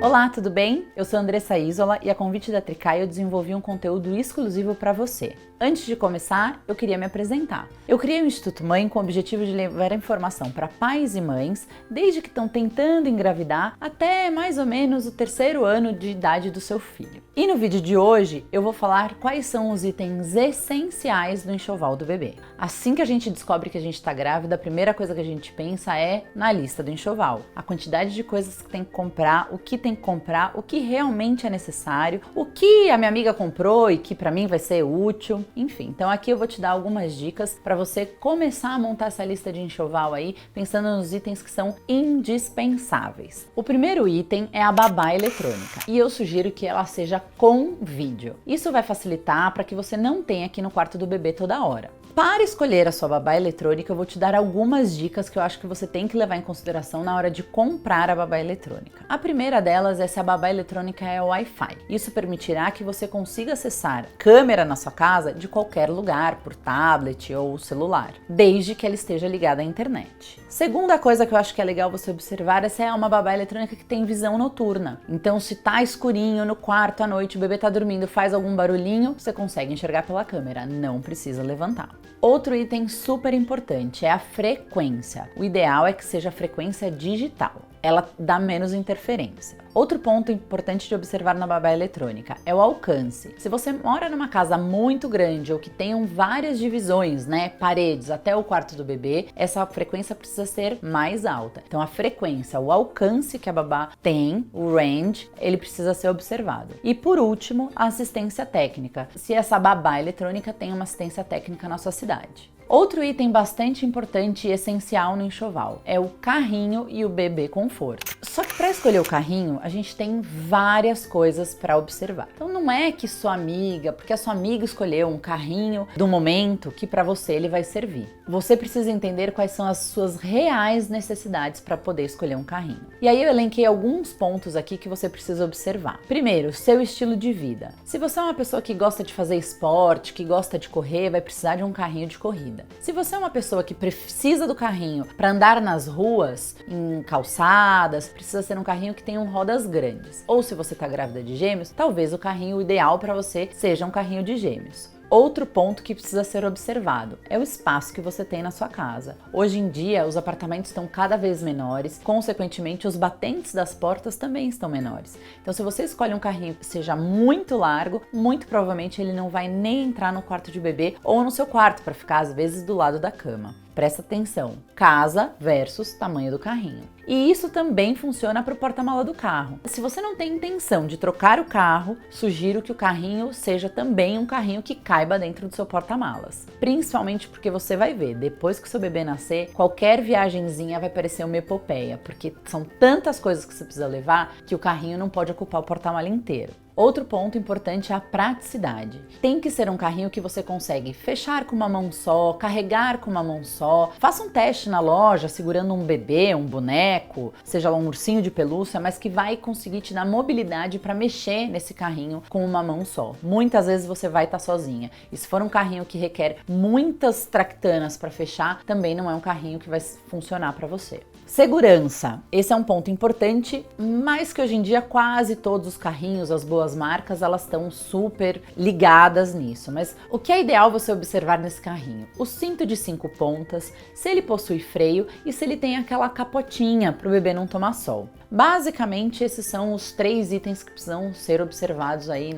Olá, tudo bem? Eu sou Andressa Isola e a convite da Tricai eu desenvolvi um conteúdo exclusivo para você. Antes de começar, eu queria me apresentar. Eu criei o Instituto Mãe com o objetivo de levar informação para pais e mães, desde que estão tentando engravidar até mais ou menos o 3º ano de idade do seu filho. E no vídeo de hoje eu vou falar quais são os itens essenciais do enxoval do bebê. Assim que a gente descobre que a gente está grávida, a primeira coisa que a gente pensa é na lista do enxoval. A quantidade de coisas que tem que comprar, o que tem que comprar, o que realmente é necessário, o que a minha amiga comprou e que para mim vai ser útil. Enfim, então aqui eu vou te dar algumas dicas para você começar a montar essa lista de enxoval aí, pensando nos itens que são indispensáveis. O primeiro item é a babá eletrônica e eu sugiro que ela seja com vídeo. Isso vai facilitar para que você não tenha aqui no quarto do bebê toda hora. Para escolher a sua babá eletrônica, eu vou te dar algumas dicas que eu acho que você tem que levar em consideração na hora de comprar a babá eletrônica. A primeira delas é se a babá eletrônica é Wi-Fi. Isso permitirá que você consiga acessar câmera na sua casa de qualquer lugar, por tablet ou celular, desde que ela esteja ligada à internet. Segunda coisa que eu acho que é legal você observar é se é uma babá eletrônica que tem visão noturna. Então, se tá escurinho no quarto à noite, o bebê tá dormindo, faz algum barulhinho, você consegue enxergar pela câmera, não precisa levantar. Outro item super importante é a frequência. O ideal é que seja a frequência digital. Ela dá menos interferência. Outro ponto importante de observar na babá eletrônica é o alcance. Se você mora numa casa muito grande ou que tenham várias divisões, paredes até o quarto do bebê, essa frequência precisa ser mais alta. Então a frequência, o alcance que a babá tem, o range, ele precisa ser observado. E por último, a assistência técnica. Se essa babá eletrônica tem uma assistência técnica na sua cidade. Outro item bastante importante e essencial no enxoval é o carrinho e o bebê conforto. Só que para escolher o carrinho, a gente tem várias coisas para observar. Então não é que sua amiga, porque a sua amiga escolheu um carrinho do momento que para você ele vai servir. Você precisa entender quais são as suas reais necessidades para poder escolher um carrinho. E aí eu elenquei alguns pontos aqui que você precisa observar. Primeiro, seu estilo de vida. Se você é uma pessoa que gosta de fazer esporte, que gosta de correr, vai precisar de um carrinho de corrida. Se você é uma pessoa que precisa do carrinho para andar nas ruas, em calçadas, precisa ser um carrinho que tenha rodas grandes. Ou se você está grávida de gêmeos, talvez o carrinho ideal para você seja um carrinho de gêmeos. Outro ponto que precisa ser observado é o espaço que você tem na sua casa. Hoje em dia, os apartamentos estão cada vez menores, consequentemente, os batentes das portas também estão menores. Então, se você escolhe um carrinho que seja muito largo, muito provavelmente ele não vai nem entrar no quarto de bebê ou no seu quarto, para ficar às vezes do lado da cama. Presta atenção, casa versus tamanho do carrinho. E isso também funciona para o porta-mala do carro. Se você não tem intenção de trocar o carro, sugiro que o carrinho seja também um carrinho que caiba dentro do seu porta-malas. Principalmente porque você vai ver, depois que o seu bebê nascer, qualquer viagenzinha vai parecer uma epopeia, porque são tantas coisas que você precisa levar que o carrinho não pode ocupar o porta-mala inteiro. Outro ponto importante é a praticidade. Tem que ser um carrinho que você consegue fechar com uma mão só, carregar com uma mão só. Faça um teste na loja segurando um bebê, um boneco, seja lá um ursinho de pelúcia, mas que vai conseguir te dar mobilidade para mexer nesse carrinho com uma mão só. Muitas vezes você vai estar sozinha. E se for um carrinho que requer muitas tractanas para fechar, também não é um carrinho que vai funcionar para você. Segurança. Esse é um ponto importante, mas que hoje em dia quase todos os carrinhos, as boas marcas, elas estão super ligadas nisso. Mas o que é ideal você observar nesse carrinho? O cinto de 5 pontas, se ele possui freio e se ele tem aquela capotinha para o bebê não tomar sol. Basicamente, esses são os 3 itens que precisam ser observados aí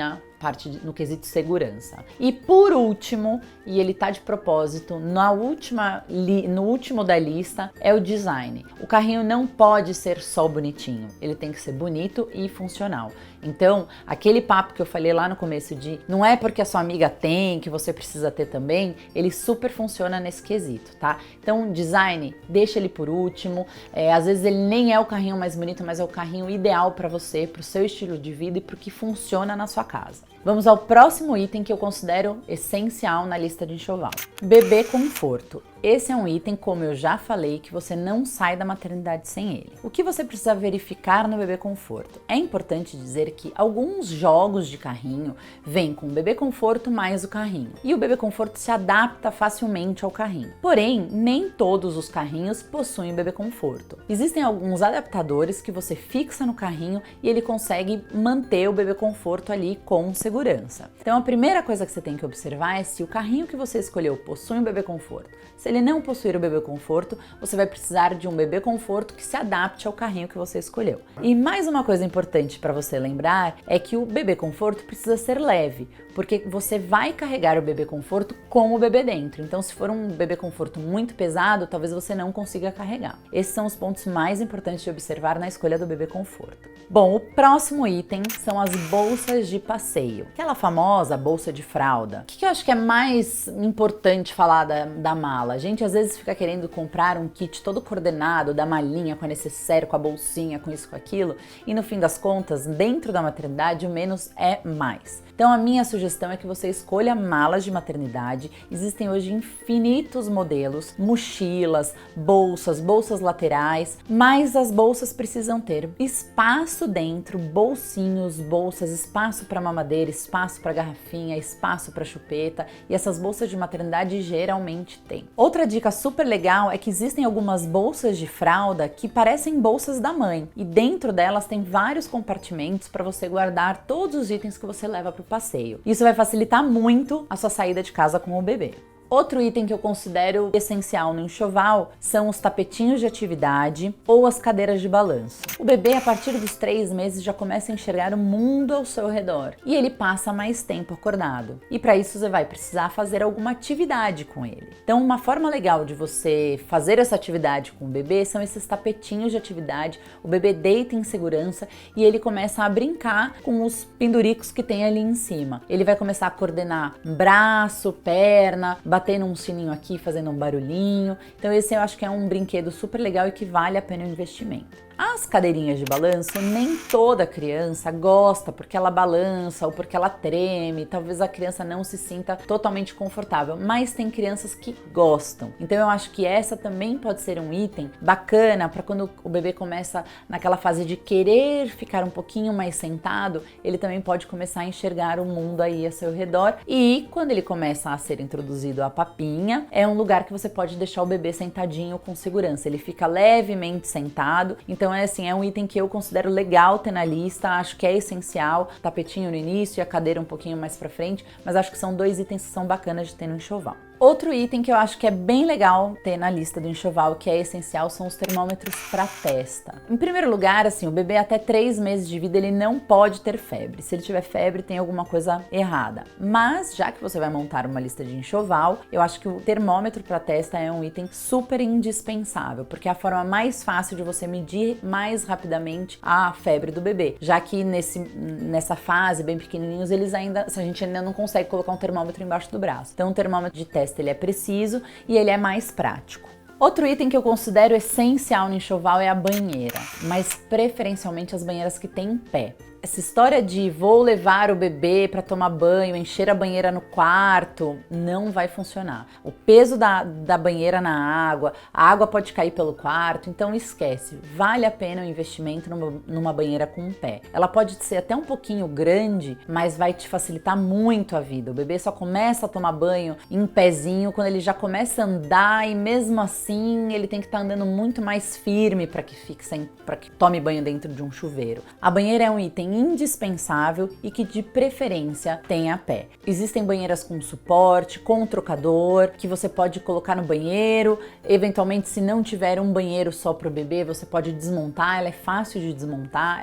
no quesito segurança. E por último, e ele tá de propósito, no último da lista, é o design. O carrinho não pode ser só bonitinho, ele tem que ser bonito e funcional. Então, aquele papo que eu falei lá no começo de não é porque a sua amiga tem que você precisa ter também, ele super funciona nesse quesito, tá? Então, design, deixa ele por último. Às vezes ele nem é o carrinho mais bonito, mas é o carrinho ideal para você, para o seu estilo de vida e para o que funciona na sua casa. Vamos ao próximo item que eu considero essencial na lista de enxoval. Bebê conforto. Esse é um item, como eu já falei, que você não sai da maternidade sem ele. O que você precisa verificar no bebê conforto? É importante dizer que alguns jogos de carrinho vêm com o bebê conforto mais o carrinho. E o bebê conforto se adapta facilmente ao carrinho. Porém, nem todos os carrinhos possuem bebê conforto. Existem alguns adaptadores que você fixa no carrinho e ele consegue manter o bebê conforto ali com segurança. Então a primeira coisa que você tem que observar é se o carrinho que você escolheu possui um bebê conforto. Se ele não possuir o bebê conforto, você vai precisar de um bebê conforto que se adapte ao carrinho que você escolheu. E mais uma coisa importante para você lembrar é que o bebê conforto precisa ser leve, porque você vai carregar o bebê conforto com o bebê dentro. Então, se for um bebê conforto muito pesado, talvez você não consiga carregar. Esses são os pontos mais importantes de observar na escolha do bebê conforto. Bom, o próximo item são as bolsas de passeio. Aquela famosa bolsa de fralda. O que eu acho que é mais importante falar da mala? A gente às vezes fica querendo comprar um kit todo coordenado, da malinha, com a necessaire, com a bolsinha, com isso, com aquilo, e no fim das contas, dentro da maternidade, o menos é mais. Então a minha sugestão é que você escolha malas de maternidade. Existem hoje infinitos modelos, mochilas, bolsas laterais, mas as bolsas precisam ter espaço dentro, bolsinhos, bolsas, espaço para mamadeira, espaço para garrafinha, espaço para chupeta, e essas bolsas de maternidade geralmente tem. Outra dica super legal é que existem algumas bolsas de fralda que parecem bolsas da mãe, e dentro delas tem vários compartimentos para você guardar todos os itens que você leva para o passeio. Isso vai facilitar muito a sua saída de casa com o bebê. Outro item que eu considero essencial no enxoval são os tapetinhos de atividade ou as cadeiras de balanço. O bebê, a partir dos 3 meses, já começa a enxergar o mundo ao seu redor e ele passa mais tempo acordado. E para isso você vai precisar fazer alguma atividade com ele. Então, uma forma legal de você fazer essa atividade com o bebê são esses tapetinhos de atividade. O bebê deita em segurança e ele começa a brincar com os penduricos que tem ali em cima. Ele vai começar a coordenar braço, perna, batendo um sininho aqui, fazendo um barulhinho. Então esse eu acho que é um brinquedo super legal e que vale a pena o investimento. As cadeirinhas de balanço, nem toda criança gosta porque ela balança ou porque ela treme, talvez a criança não se sinta totalmente confortável, mas tem crianças que gostam. Então eu acho que essa também pode ser um item bacana para quando o bebê começa naquela fase de querer ficar um pouquinho mais sentado, ele também pode começar a enxergar o mundo aí a seu redor, e quando ele começa a ser introduzido à papinha, é um lugar que você pode deixar o bebê sentadinho com segurança, ele fica levemente sentado. Então é um item que eu considero legal ter na lista, acho que é essencial, tapetinho no início e a cadeira um pouquinho mais pra frente, mas acho que são 2 itens que são bacanas de ter no enxoval. Outro item que eu acho que é bem legal ter na lista do enxoval, que é essencial, são os termômetros para testa. Em primeiro lugar, o bebê até 3 meses de vida ele não pode ter febre. Se ele tiver febre, tem alguma coisa errada. Mas, já que você vai montar uma lista de enxoval, eu acho que o termômetro para testa é um item super indispensável, porque é a forma mais fácil de você medir mais rapidamente a febre do bebê, já que nessa fase, bem pequenininhos, a gente ainda não consegue colocar um termômetro embaixo do braço. Então, o termômetro de testa ele é preciso e ele é mais prático. Outro item que eu considero essencial no enxoval é a banheira, mas preferencialmente as banheiras que têm pé. Essa história de vou levar o bebê para tomar banho, encher a banheira no quarto, não vai funcionar. O peso da banheira na água, a água pode cair pelo quarto, então esquece. Vale a pena o investimento numa banheira com um pé. Ela pode ser até um pouquinho grande, mas vai te facilitar muito a vida. O bebê só começa a tomar banho em pezinho quando ele já começa a andar, e mesmo assim ele tem que estar andando muito mais firme para que tome banho dentro de um chuveiro. A banheira é um item indispensável e que de preferência tenha pé. Existem banheiras com suporte, com trocador, que você pode colocar no banheiro. Eventualmente, se não tiver um banheiro só para o bebê, você pode desmontar, ela é fácil de desmontar,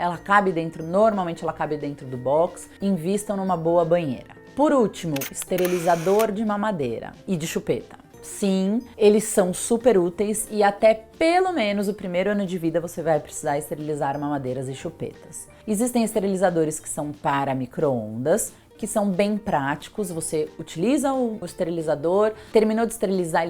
normalmente ela cabe dentro do box. Invistam numa boa banheira. Por último, esterilizador de mamadeira e de chupeta. Sim, eles são super úteis e até pelo menos o primeiro ano de vida você vai precisar esterilizar mamadeiras e chupetas. Existem esterilizadores que são para micro-ondas que são bem práticos. Você utiliza o esterilizador, terminou de esterilizar,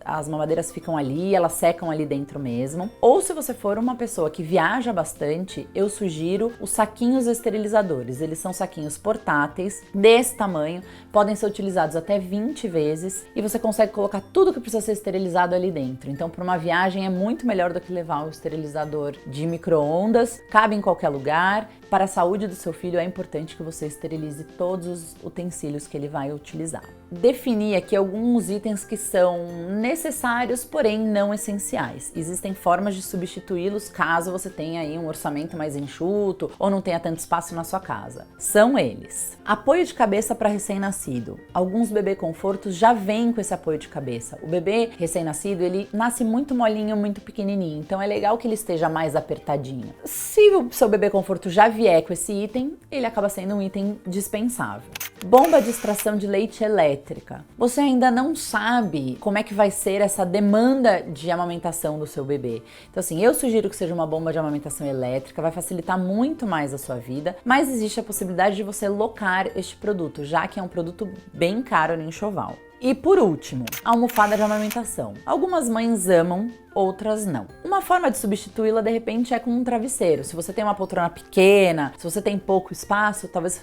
as mamadeiras ficam ali, elas secam ali dentro mesmo. Ou se você for uma pessoa que viaja bastante, eu sugiro os saquinhos esterilizadores. Eles são saquinhos portáteis, desse tamanho, podem ser utilizados até 20 vezes e você consegue colocar tudo que precisa ser esterilizado ali dentro. Então, para uma viagem é muito melhor do que levar um esterilizador de micro-ondas, cabe em qualquer lugar. Para a saúde do seu filho é importante que você esterilize todos os utensílios que ele vai utilizar. Definir aqui alguns itens que são necessários, porém não essenciais. Existem formas de substituí-los caso você tenha aí um orçamento mais enxuto ou não tenha tanto espaço na sua casa. São eles: apoio de cabeça para recém-nascido. Alguns bebê confortos já vêm com esse apoio de cabeça. O bebê recém-nascido, ele nasce muito molinho, muito pequenininho, então é legal que ele esteja mais apertadinho. Se o seu bebê conforto já vier com esse item, ele acaba sendo um item dispensável. Bomba de extração de leite elétrica. Você ainda não sabe como é que vai ser essa demanda de amamentação do seu bebê. Então assim, eu sugiro que seja uma bomba de amamentação elétrica, vai facilitar muito mais a sua vida, mas existe a possibilidade de você locar este produto, já que é um produto bem caro no enxoval. E por último, a almofada de amamentação. Algumas mães amam, outras não. Uma forma de substituí-la de repente é com um travesseiro. Se você tem uma poltrona pequena, se você tem pouco espaço, talvez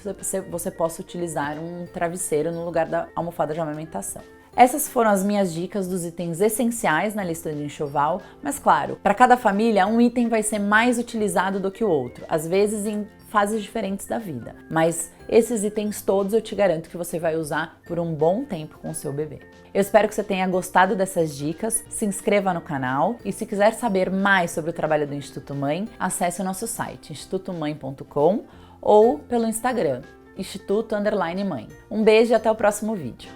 você possa utilizar um travesseiro no lugar da almofada de amamentação. Essas foram as minhas dicas dos itens essenciais na lista de enxoval, mas claro, para cada família um item vai ser mais utilizado do que o outro, às vezes em fases diferentes da vida. Mas esses itens todos eu te garanto que você vai usar por um bom tempo com o seu bebê. Eu espero que você tenha gostado dessas dicas, se inscreva no canal e se quiser saber mais sobre o trabalho do Instituto Mãe, acesse o nosso site institutomãe.com ou pelo Instagram, instituto_mãe. Um beijo e até o próximo vídeo.